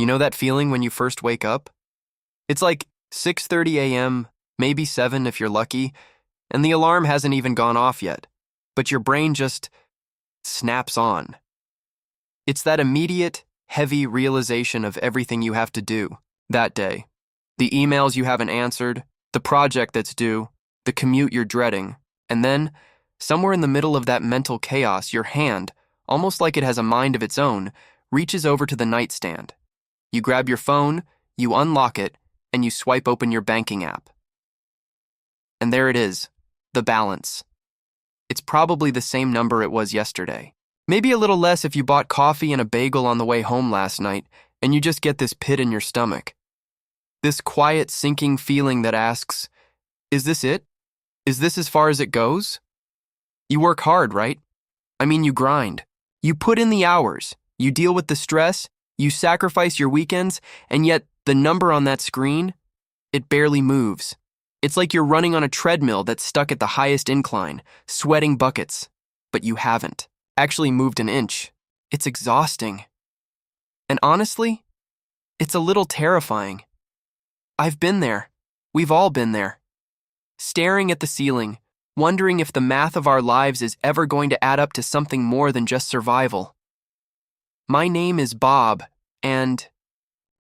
You know that feeling when you first wake up? It's like 6:30 a.m., maybe 7 if you're lucky, and the alarm hasn't even gone off yet, but your brain just snaps on. It's that immediate, heavy realization of everything you have to do that day. The emails you haven't answered, the project that's due, the commute you're dreading, and then, somewhere in the middle of that mental chaos, your hand, almost like it has a mind of its own, reaches over to the nightstand. You grab your phone, you unlock it, and you swipe open your banking app. And there it is, the balance. It's probably the same number it was yesterday. Maybe a little less if you bought coffee and a bagel on the way home last night, and you just get this pit in your stomach. This quiet, sinking feeling that asks, is this it? Is this as far as it goes? You work hard, right? I mean, you grind. You put in the hours. You deal with the stress. You sacrifice your weekends, and yet the number on that screen, it barely moves. It's like you're running on a treadmill that's stuck at the highest incline, sweating buckets, but you haven't actually moved an inch. It's exhausting. And honestly, it's a little terrifying. I've been there. We've all been there. Staring at the ceiling, wondering if the math of our lives is ever going to add up to something more than just survival. My name is Bob, and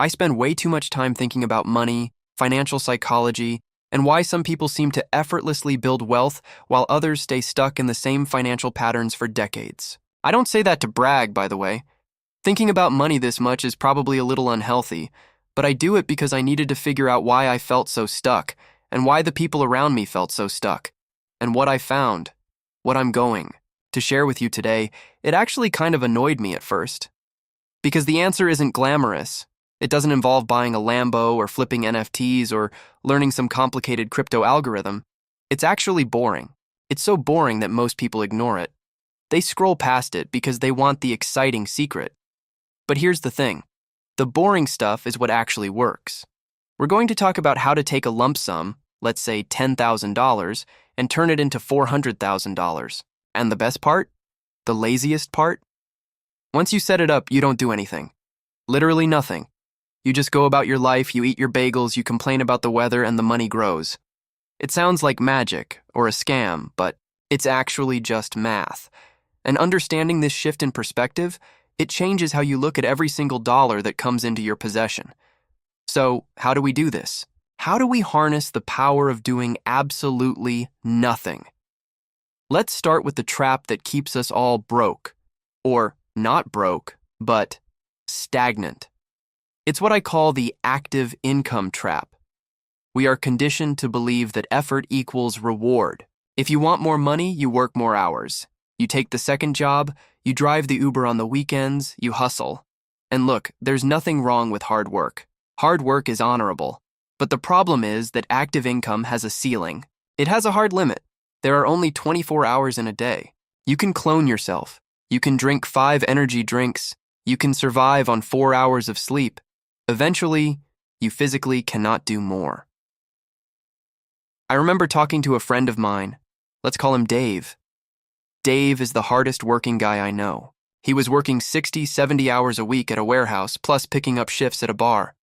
I spend way too much time thinking about money, financial psychology, and why some people seem to effortlessly build wealth while others stay stuck in the same financial patterns for decades. I don't say that to brag, by the way. Thinking about money this much is probably a little unhealthy, but I do it because I needed to figure out why I felt so stuck, and why the people around me felt so stuck, and what I found, what I'm going to share with you today. It actually kind of annoyed me at first. Because the answer isn't glamorous. It doesn't involve buying a Lambo or flipping NFTs or learning some complicated crypto algorithm. It's actually boring. It's so boring that most people ignore it. They scroll past it because they want the exciting secret. But here's the thing. The boring stuff is what actually works. We're going to talk about how to take a lump sum, let's say $10,000, and turn it into $400,000. And the best part? The laziest part? Once you set it up, you don't do anything. Literally nothing. You just go about your life, you eat your bagels, you complain about the weather, and the money grows. It sounds like magic or a scam, but it's actually just math. And understanding this shift in perspective, it changes how you look at every single dollar that comes into your possession. So, how do we do this? How do we harness the power of doing absolutely nothing? Let's start with the trap that keeps us all broke, or not broke, but stagnant. It's what I call the active income trap. We are conditioned to believe that effort equals reward. If you want more money, you work more hours. You take the second job, you drive the Uber on the weekends, you hustle. And look, there's nothing wrong with hard work. Hard work is honorable. But the problem is that active income has a ceiling. It has a hard limit. There are only 24 hours in a day. You can clone yourself. You can drink 5 energy drinks. You can survive on 4 hours of sleep. Eventually, you physically cannot do more. I remember talking to a friend of mine. Let's call him Dave. Dave is the hardest working guy I know. He was working 60, 70 hours a week at a warehouse, plus picking up shifts at a bar.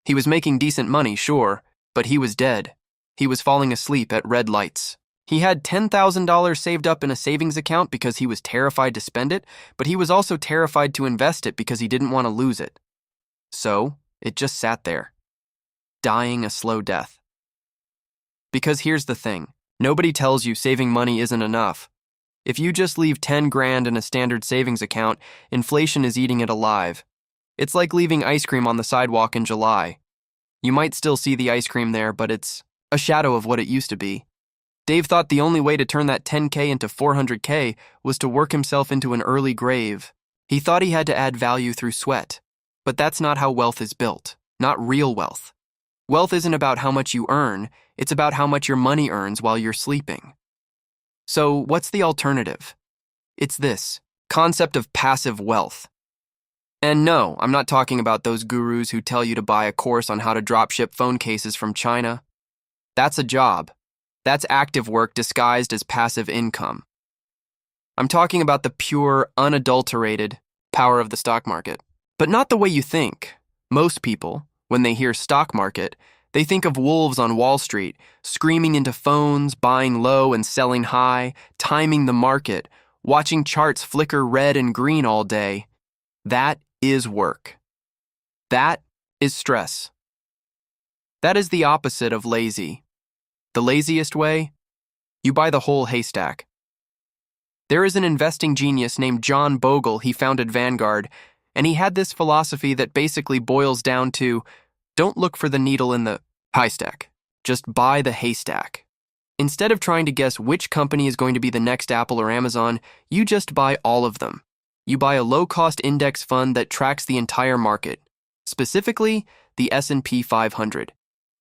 He was making decent money, sure, but he was dead. He was falling asleep at red lights. He had $10,000 saved up in a savings account because he was terrified to spend it, but he was also terrified to invest it because he didn't want to lose it. So, it just sat there, dying a slow death. Because here's the thing, nobody tells you saving money isn't enough. If you just leave 10 grand in a standard savings account, inflation is eating it alive. It's like leaving ice cream on the sidewalk in July. You might still see the ice cream there, but it's a shadow of what it used to be. Dave thought the only way to turn that 10K into 400K was to work himself into an early grave. He thought he had to add value through sweat. But that's not how wealth is built, not real wealth. Wealth isn't about how much you earn, it's about how much your money earns while you're sleeping. So what's the alternative? It's this concept of passive wealth. And no, I'm not talking about those gurus who tell you to buy a course on how to dropship phone cases from China. That's a job. That's active work disguised as passive income. I'm talking about the pure, unadulterated power of the stock market. But not the way you think. Most people, when they hear stock market, they think of wolves on Wall Street, screaming into phones, buying low and selling high, timing the market, watching charts flicker red and green all day. That is work. That is stress. That is the opposite of lazy. The laziest way? You buy the whole haystack. There is an investing genius named John Bogle. He founded Vanguard, and he had this philosophy that basically boils down to, don't look for the needle in the haystack. Just buy the haystack. Instead of trying to guess which company is going to be the next Apple or Amazon, you just buy all of them. You buy a low-cost index fund that tracks the entire market, specifically the S&P 500.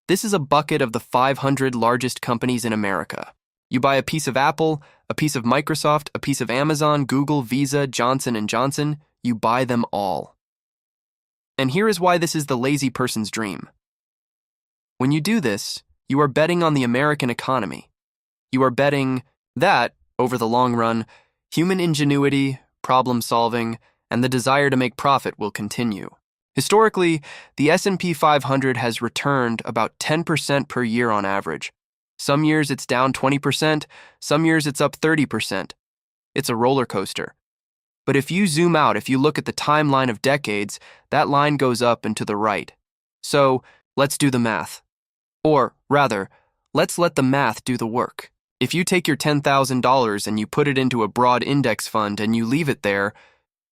This is a bucket of the 500 largest companies in America. You buy a piece of Apple, a piece of Microsoft, a piece of Amazon, Google, Visa, Johnson & Johnson. You buy them all. And here is why this is the lazy person's dream. When you do this, you are betting on the American economy. You are betting that, over the long run, human ingenuity, problem solving, and the desire to make profit will continue. Historically, the S&P 500 has returned about 10% per year on average. Some years it's down 20%, some years it's up 30%. It's a roller coaster. But if you zoom out, if you look at the timeline of decades, that line goes up and to the right. So, let's do the math. Or, rather, let's let the math do the work. If you take your $10,000 and you put it into a broad index fund and you leave it there,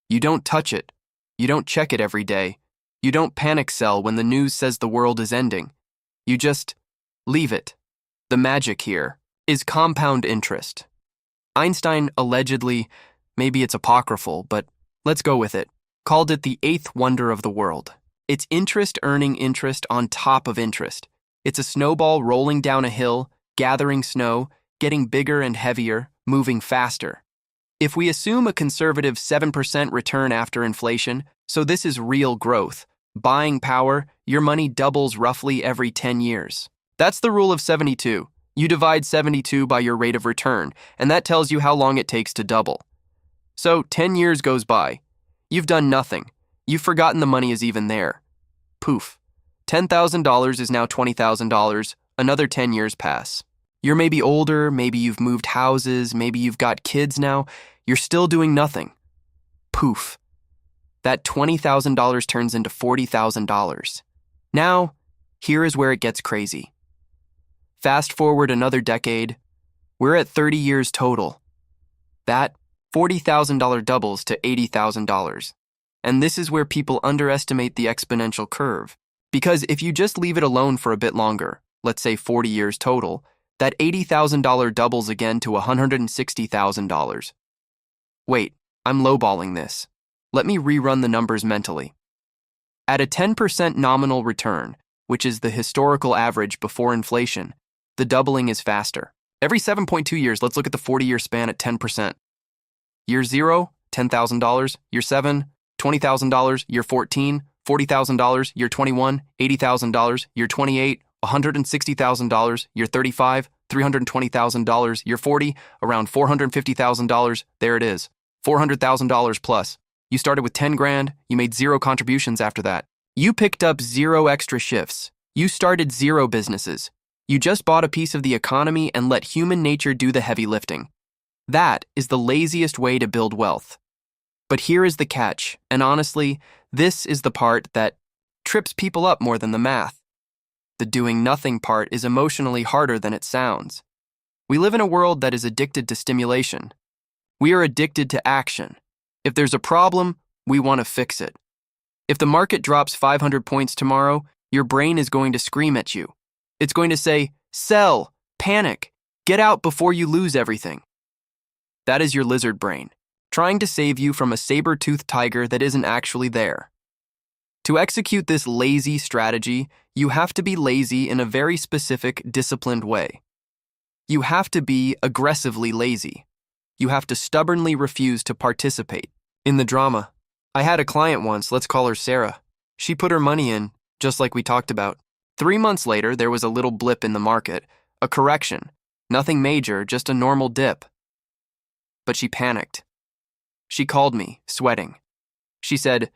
you don't touch it. You don't check it every day. You don't panic sell when the news says the world is ending. You just leave it. The magic here is compound interest. Einstein allegedly, maybe it's apocryphal, but let's go with it, called it the eighth wonder of the world. It's interest earning interest on top of interest. It's a snowball rolling down a hill, gathering snow, getting bigger and heavier, moving faster. If we assume a conservative 7% return after inflation, so this is real growth, buying power, your money doubles roughly every 10 years. That's the rule of 72. You divide 72 by your rate of return, and that tells you how long it takes to double. So 10 years goes by. You've done nothing. You've forgotten the money is even there. Poof. $10,000 is now $20,000. Another 10 years pass. You're maybe older, maybe you've moved houses, maybe you've got kids now. You're still doing nothing. Poof. That $20,000 turns into $40,000. Now, here is where it gets crazy. Fast forward another decade, we're at 30 years total. That $40,000 doubles to $80,000. And this is where people underestimate the exponential curve. Because if you just leave it alone for a bit longer, let's say 40 years total, that $80,000 doubles again to $160,000. Wait, I'm lowballing this. Let me rerun the numbers mentally. At a 10% nominal return, which is the historical average before inflation, the doubling is faster. Every 7.2 years, let's look at the 40-year span at 10%. Year 0, $10,000. Year 7, $20,000. Year 14, $40,000. Year 21, $80,000. Year 28, $160,000. Year 35, $320,000. Year 40, around $450,000. There it is, $400,000 plus. You started with 10 grand, you made 0 contributions after that. You picked up 0 extra shifts. You started 0 businesses. You just bought a piece of the economy and let human nature do the heavy lifting. That is the laziest way to build wealth. But here is the catch, and honestly, this is the part that trips people up more than the math. The doing nothing part is emotionally harder than it sounds. We live in a world that is addicted to stimulation. We are addicted to action. If there's a problem, we want to fix it. If the market drops 500 points tomorrow, your brain is going to scream at you. It's going to say, sell, panic, get out before you lose everything. That is your lizard brain, trying to save you from a saber-toothed tiger that isn't actually there. To execute this lazy strategy, you have to be lazy in a very specific, disciplined way. You have to be aggressively lazy. You have to stubbornly refuse to participate in the drama. I had a client once, let's call her Sarah. She put her money in, just like we talked about. 3 months later, there was a little blip in the market, a correction. Nothing major, just a normal dip. But she panicked. She called me, sweating. She said,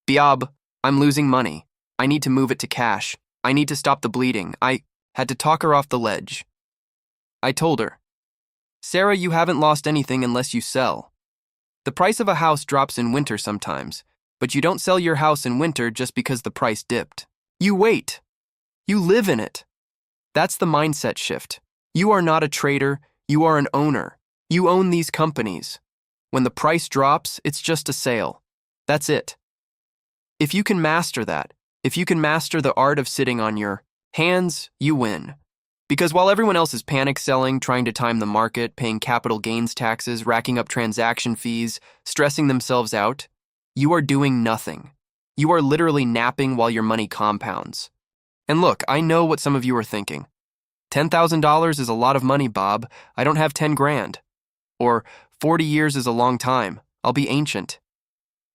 "Biab, I'm losing money. I need to move it to cash. I need to stop the bleeding. I had to talk her off the ledge. I told her, Sarah, you haven't lost anything unless you sell. The price of a house drops in winter sometimes, but you don't sell your house in winter just because the price dipped. You wait. You live in it. That's the mindset shift. You are not a trader, you are an owner. You own these companies. When the price drops, it's just a sale. That's it. If you can master that, if you can master the art of sitting on your hands, you win. Because while everyone else is panic selling, trying to time the market, paying capital gains taxes, racking up transaction fees, stressing themselves out, you are doing nothing. You are literally napping while your money compounds. And look, I know what some of you are thinking. $10,000 is a lot of money, Bob. I don't have 10 grand. Or 40 years is a long time. I'll be ancient.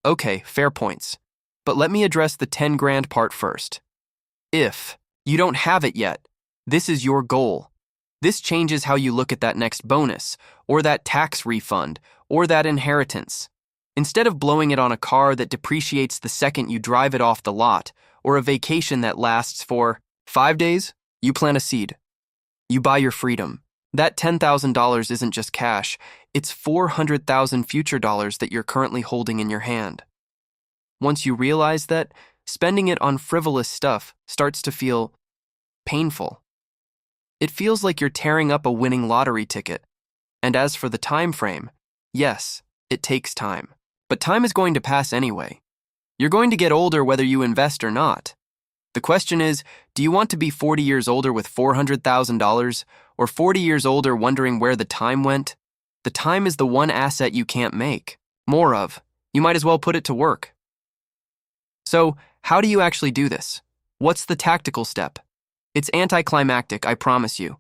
Okay, fair points. But let me address the 10 grand part first. If you don't have it yet, this is your goal. This changes how you look at that next bonus, or that tax refund, or that inheritance. Instead of blowing it on a car that depreciates the second you drive it off the lot, or a vacation that lasts for 5 days, you plant a seed. You buy your freedom. That $10,000 isn't just cash, it's 400,000 future dollars that you're currently holding in your hand. Once you realize that, spending it on frivolous stuff starts to feel painful. It feels like you're tearing up a winning lottery ticket. And as for the time frame, yes, it takes time. But time is going to pass anyway. You're going to get older whether you invest or not. The question is, do you want to be 40 years older with $400,000 or 40 years older wondering where the time went? The time is the one asset you can't make more of. You might as well put it to work. So, how do you actually do this? What's the tactical step? It's anticlimactic, I promise you.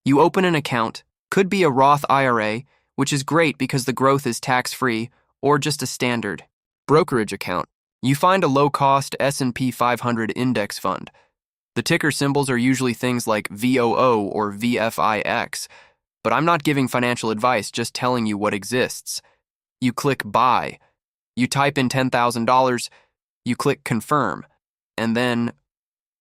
You open an account, could be a Roth IRA, which is great because the growth is tax-free, or just a standard brokerage account. You find a low-cost S&P 500 index fund. The ticker symbols are usually things like VOO or VFIX, but I'm not giving financial advice, just telling you what exists. You click Buy. You type in $10,000, you click Confirm, and then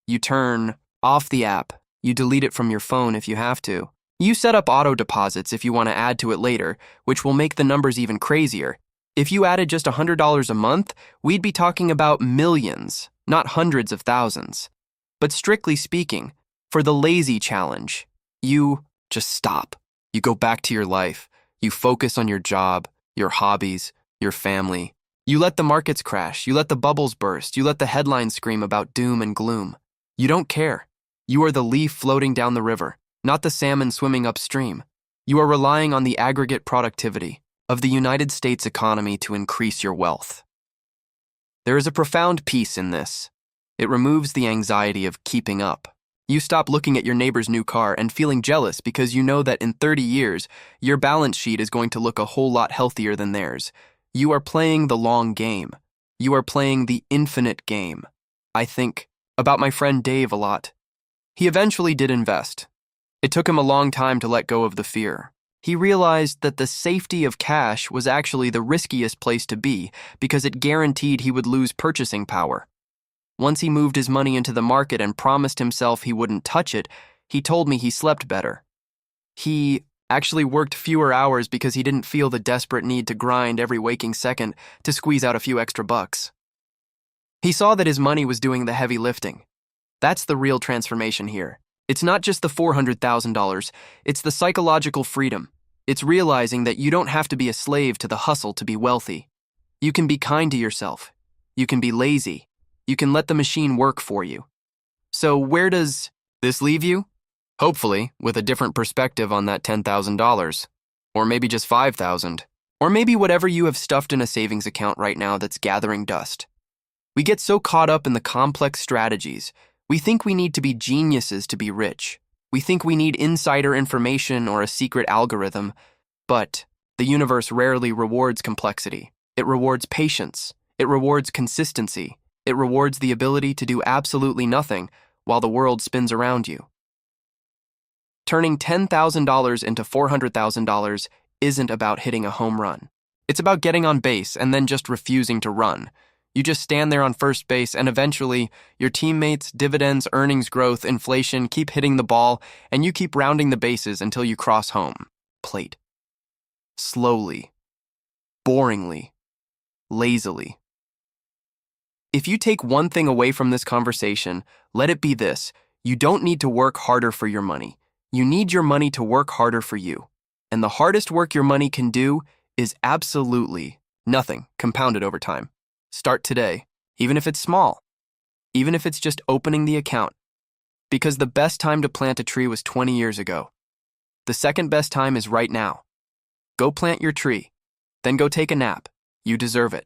you turn off the app. You delete it from your phone if you have to. You set up auto deposits if you want to add to it later, which will make the numbers even crazier. If you added just $100 a month, we'd be talking about millions, not hundreds of thousands. But strictly speaking, for the lazy challenge, you just stop. You go back to your life. You focus on your job, your hobbies, your family. You let the markets crash. You let the bubbles burst. You let the headlines scream about doom and gloom. You don't care. You are the leaf floating down the river, not the salmon swimming upstream. You are relying on the aggregate productivity of the United States economy to increase your wealth. There is a profound peace in this. It removes the anxiety of keeping up. You stop looking at your neighbor's new car and feeling jealous because you know that in 30 years, your balance sheet is going to look a whole lot healthier than theirs. You are playing the long game. You are playing the infinite game. I think about my friend Dave a lot. He eventually did invest. It took him a long time to let go of the fear. He realized that the safety of cash was actually the riskiest place to be because it guaranteed he would lose purchasing power. Once he moved his money into the market and promised himself he wouldn't touch it, he told me he slept better. He actually worked fewer hours because he didn't feel the desperate need to grind every waking second to squeeze out a few extra bucks. He saw that his money was doing the heavy lifting. That's the real transformation here. It's not just the $400,000, it's the psychological freedom. It's realizing that you don't have to be a slave to the hustle to be wealthy. You can be kind to yourself. You can be lazy. You can let the machine work for you. So where does this leave you? Hopefully, with a different perspective on that $10,000. Or maybe just $5,000. Or maybe whatever you have stuffed in a savings account right now that's gathering dust. We get so caught up in the complex strategies. We think we need to be geniuses to be rich. We think we need insider information or a secret algorithm. But the universe rarely rewards complexity. It rewards patience. It rewards consistency. It rewards the ability to do absolutely nothing while the world spins around you. Turning $10,000 into $400,000 isn't about hitting a home run. It's about getting on base and then just refusing to run. You just stand there on first base, and eventually, your teammates, dividends, earnings growth, inflation keep hitting the ball, and you keep rounding the bases until you cross home plate. Slowly, boringly, lazily. If you take one thing away from this conversation, let it be this: you don't need to work harder for your money. You need your money to work harder for you. And the hardest work your money can do is absolutely nothing compounded over time. Start today, even if it's small, even if it's just opening the account. Because the best time to plant a tree was 20 years ago. The second best time is right now. Go plant your tree, then go take a nap. You deserve it.